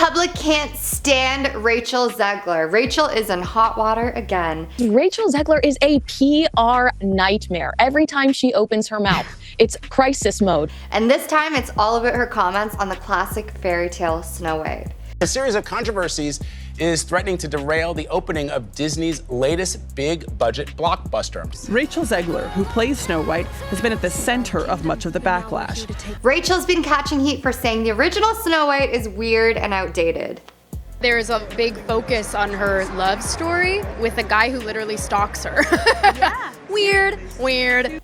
public can't stand Rachel Zegler. Rachel is in hot water again. Rachel Zegler is a PR nightmare. Every time she opens her mouth, it's crisis mode. And this time it's all about her comments on the classic fairy tale Snow White. A series of controversies is threatening to derail the opening of Disney's latest big-budget blockbuster. Rachel Zegler, who plays Snow White, has been at the center of much of the backlash. Rachel's been catching heat for saying the original Snow White is weird and outdated. There's a big focus on her love story with a guy who literally stalks her. Yeah. Weird.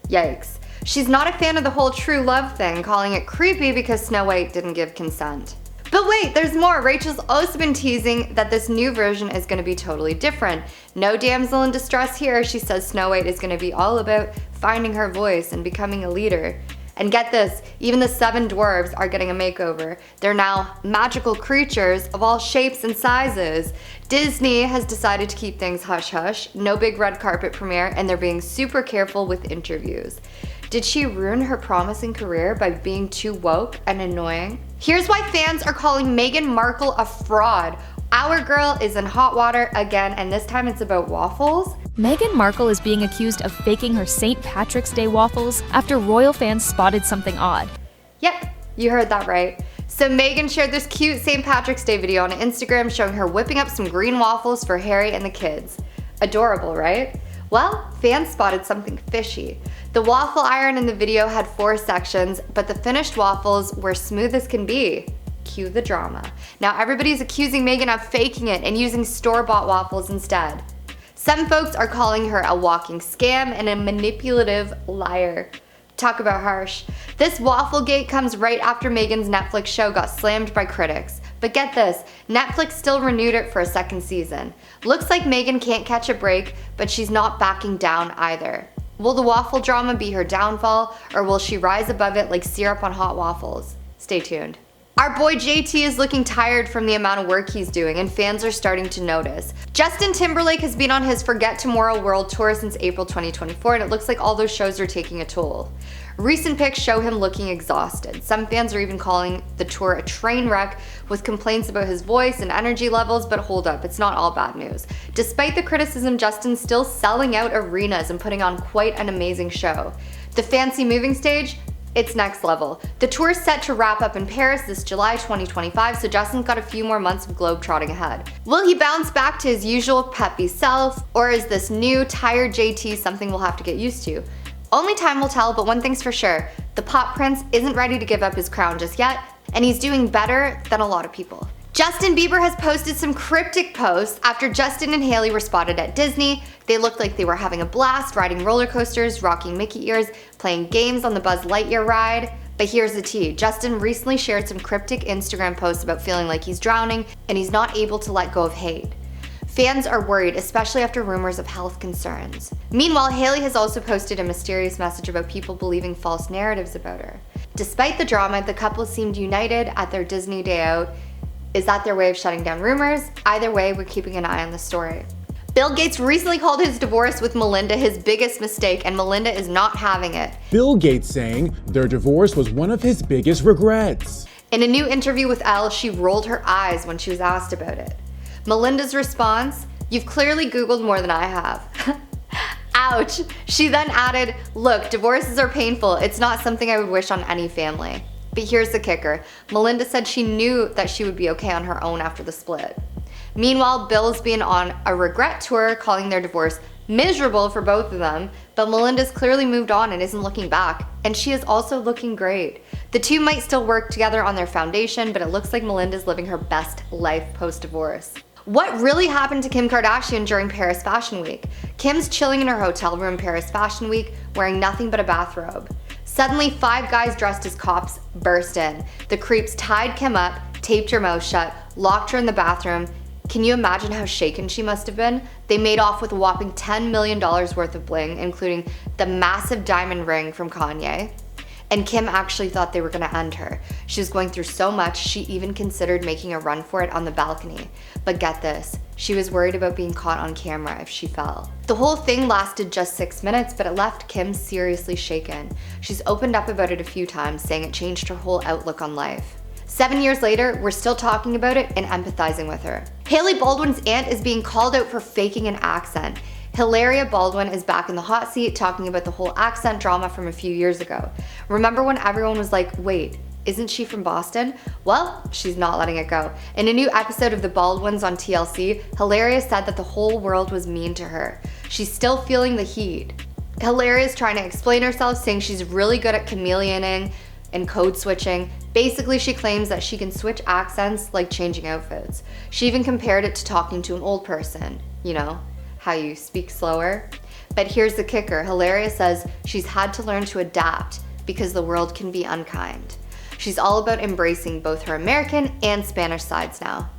Yikes. She's not a fan of the whole true love thing, calling it creepy because Snow White didn't give consent. But wait, there's more. Rachel's also been teasing that this new version is going to be totally different. No damsel in distress here. She says Snow White is going to be all about finding her voice and becoming a leader. And get this, even the 7 dwarves are getting a makeover. They're now magical creatures of all shapes and sizes. Disney has decided to keep things hush-hush, no big red carpet premiere, and they're being super careful with interviews. Did she ruin her promising career by being too woke and annoying? Here's why fans are calling Meghan Markle a fraud. Our girl is in hot water again, and this time it's about waffles. Meghan Markle is being accused of faking her St. Patrick's Day waffles after royal fans spotted something odd. Yep, you heard that right. So Meghan shared this cute St. Patrick's Day video on Instagram showing her whipping up some green waffles for Harry and the kids. Adorable, right? Well, fans spotted something fishy. The waffle iron in the video had 4 sections, but the finished waffles were smooth as can be. Cue the drama. Now everybody's accusing Meghan of faking it and using store-bought waffles instead. Some folks are calling her a walking scam and a manipulative liar. Talk about harsh. This Wafflegate comes right after Meghan's Netflix show got slammed by critics. But get this, Netflix still renewed it for a 2nd season. Looks like Meghan can't catch a break, but she's not backing down either. Will the waffle drama be her downfall, or will she rise above it like syrup on hot waffles? Stay tuned. Our boy JT is looking tired from the amount of work he's doing, and fans are starting to notice. Justin Timberlake has been on his Forget Tomorrow World Tour since April 2024, and it looks like all those shows are taking a toll. Recent pics show him looking exhausted. Some fans are even calling the tour a train wreck with complaints about his voice and energy levels, but hold up, it's not all bad news. Despite the criticism, Justin's still selling out arenas and putting on quite an amazing show. The fancy moving stage? It's next level. The tour is set to wrap up in Paris this July 2025, so Justin's got a few more months of globetrotting ahead. Will he bounce back to his usual peppy self, or is this new, tired JT something we'll have to get used to? Only time will tell, but one thing's for sure, the pop prince isn't ready to give up his crown just yet, and he's doing better than a lot of people. Justin Bieber has posted some cryptic posts after Justin and Hailey were spotted at Disney. They looked like they were having a blast, riding roller coasters, rocking Mickey ears, playing games on the Buzz Lightyear ride. But here's the tea, Justin recently shared some cryptic Instagram posts about feeling like he's drowning and he's not able to let go of hate. Fans are worried, especially after rumors of health concerns. Meanwhile, Hailey has also posted a mysterious message about people believing false narratives about her. Despite the drama, the couple seemed united at their Disney day out. Is that their way of shutting down rumors? Either way, we're keeping an eye on the story. Bill Gates recently called his divorce with Melinda his biggest mistake, and Melinda is not having it. Bill Gates saying their divorce was one of his biggest regrets. In a new interview with Elle, she rolled her eyes when she was asked about it. Melinda's response, "You've clearly Googled more than I have." Ouch. She then added, "Look, divorces are painful. It's not something I would wish on any family." But here's the kicker. Melinda said she knew that she would be okay on her own after the split. Meanwhile, Bill's been on a regret tour, calling their divorce miserable for both of them, but Melinda's clearly moved on and isn't looking back, and she is also looking great. The two might still work together on their foundation, but it looks like Melinda's living her best life post-divorce. What really happened to Kim Kardashian during Paris Fashion Week? Kim's chilling in her hotel room Paris Fashion Week, wearing nothing but a bathrobe. Suddenly, 5 guys dressed as cops burst in. The creeps tied Kim up, taped her mouth shut, locked her in the bathroom. Can you imagine how shaken she must have been? They made off with a whopping $10 million worth of bling, including the massive diamond ring from Kanye. And Kim actually thought they were gonna end her. She was going through so much, she even considered making a run for it on the balcony. But get this, she was worried about being caught on camera if she fell. The whole thing lasted just 6 minutes, but it left Kim seriously shaken. She's opened up about it a few times, saying it changed her whole outlook on life. 7 years later, we're still talking about it and empathizing with her. Hailey Baldwin's aunt is being called out for faking an accent. Hilaria Baldwin is back in the hot seat talking about the whole accent drama from a few years ago. Remember when everyone was like, wait, isn't she from Boston? Well, she's not letting it go. In a new episode of The Baldwins on TLC, Hilaria said that the whole world was mean to her. She's still feeling the heat. Hilaria is trying to explain herself, saying she's really good at chameleoning and code switching. Basically, she claims that she can switch accents like changing outfits. She even compared it to talking to an old person. You know, how you speak slower. But here's the kicker. Hilaria says she's had to learn to adapt because the world can be unkind. She's all about embracing both her American and Spanish sides now.